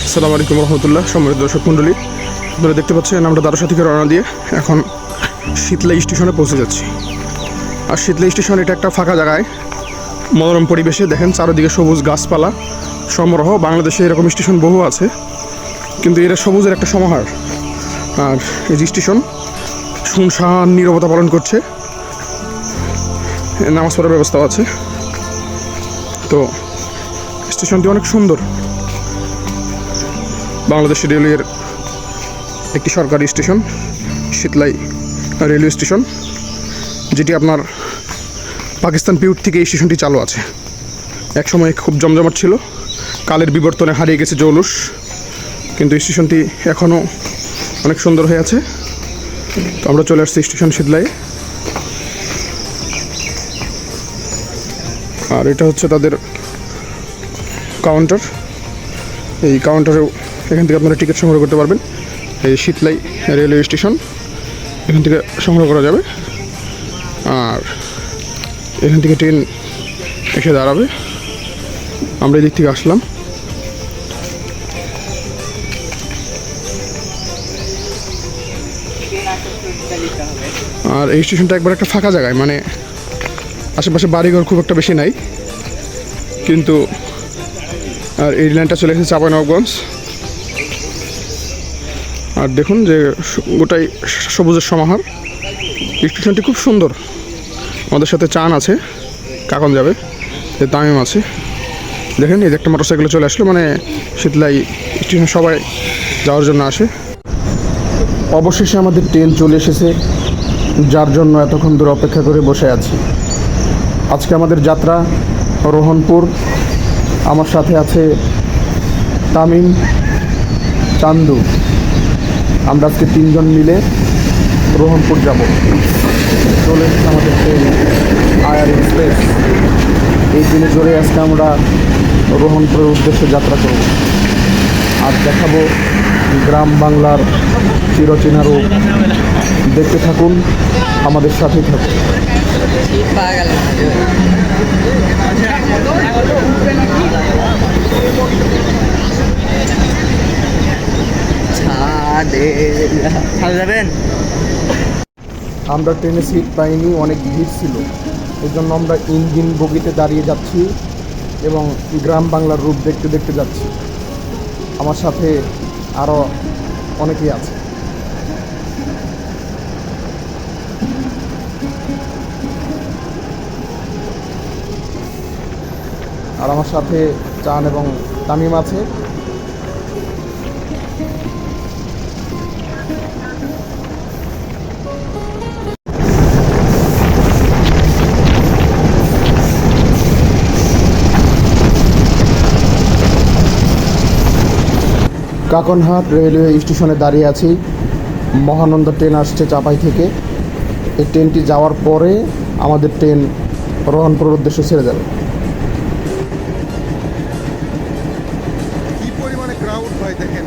আসসালামু আলাইকুম রহমতুল্লাহ। সম্মানিত দর্শক মণ্ডলী, আপনারা দেখতে পাচ্ছেন আমরা দারুসা থেকে রওনা দিয়ে এখন শীতলাই স্টেশনে পৌঁছে যাচ্ছি। আর শীতলাই স্টেশন এটা একটা ফাঁকা জায়গায়, মনোরম পরিবেশে। দেখেন চারিদিকে সবুজ গাছপালা সমারোহ। বাংলাদেশে এরকম স্টেশন বহু আছে, কিন্তু এটা সবুজের একটা সমাহার। আর এই যে স্টেশন শুনশান নীরবতা পালন করছে, নামাজ পড়ার ব্যবস্থাও আছে। তো স্টেশনটি অনেক সুন্দর। বাংলাদেশ রেলওয়ের একটি সরকারি স্টেশন, শীতলাই রেলওয়ে স্টেশন, যেটি আপনার পাকিস্তান পিউট থেকে এই স্টেশনটি চালু আছে। একসময় খুব জমজমাট ছিল, কালের বিবর্তনে হারিয়ে গেছে জৌলুস, কিন্তু স্টেশনটি এখনও অনেক সুন্দর হয়ে আছে। তো আমরা চলে আসছি স্টেশন শীতলাই। আর এটা হচ্ছে তাদের কাউন্টার। এই কাউন্টারেও এখান থেকে আপনারা টিকিট সংগ্রহ করতে পারবেন। এই শীতলাই রেলওয়ে স্টেশন, এখান থেকে সংগ্রহ করা যাবে। আর এখান থেকে ট্রেন এসে দাঁড়াবে। আমরা এই দিক থেকে আসলাম। আর এই স্টেশনটা একবার একটা ফাঁকা জায়গায়, মানে আশেপাশে বাড়িঘর খুব একটা বেশি নাই, কিন্তু আর এই লাইনটা চলে এসেছে চাঁপাইনবাবগঞ্জ। আর দেখুন যে গোটাই সবুজের সমাহার। স্টেশনটি খুব সুন্দর। আমাদের সাথে চান আছে, কাকন যাবে, তামিম আছে। দেখেন এই যে একটা মোটরসাইকেলে চলে আসলো, মানে শীতলাই স্টেশন সবাই যাওয়ার জন্য আসে। অবশেষে আমাদের ট্রেন চলে এসেছে, যার জন্য এতক্ষণ ধরে অপেক্ষা করে বসে আছি। আজকে আমাদের যাত্রা রোহনপুর। আমার সাথে আছে তামিম, চান্দু। আমরা আজকে তিনজন মিলে রোহনপুর যাব। চলে এসেছে আমাদের ট্রেন আয়ার এক্সপ্রেস। এই ট্রেনে চড়ে আজকে আমরা রোহনপুরের উদ্দেশ্যে যাত্রা করব। আর দেখাবো গ্রাম বাংলার চিরচেনা রূপ। দেখতে থাকুন, আমাদের সাথেই থাকুন। আমরা ট্রেনে সিট পাইনি, অনেক ভিড় ছিল। এই জন্য আমরা ইঞ্জিন বগিতে দাঁড়িয়ে যাচ্ছি এবং গ্রাম বাংলার রূপ দেখতে দেখতে যাচ্ছি। আমার সাথে আরও অনেকেই আছে। আর আমার সাথে চান এবং তামিম আছে। কাকনহাট রেলওয়ে স্টেশনে দাঁড়িয়ে আছি। মহানন্দা ট্রেন আসছে চাপাই থেকে। এই ট্রেনটি যাওয়ার পরে আমাদের ট্রেন রোহনপুরের উদ্দেশ্যে ছেড়ে যাবে। কি পরিমাণে ক্রাউড ভাই, দেখেন।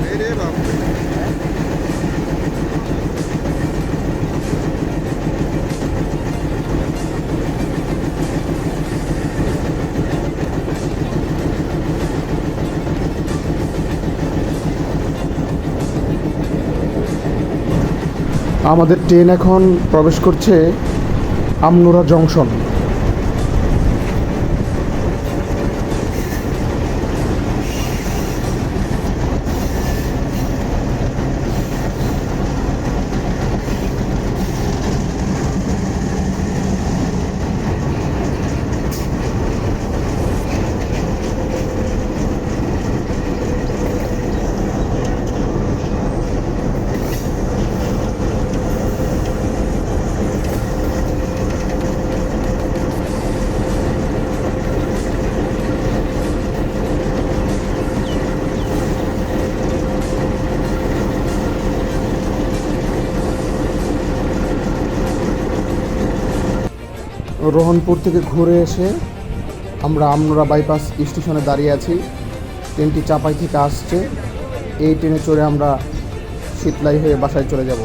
আমাদের ট্রেন এখন প্রবেশ করছে আমনুরা জংশন। রোহনপুর থেকে ঘুরে এসে আমরা আমনুরা বাইপাস স্টেশনে দাঁড়িয়ে আছি। ট্রেনটি চাপাই থেকে আসছে। এই ট্রেনে চড়ে আমরা শীতলাই হয়ে বাসায় চলে যাব।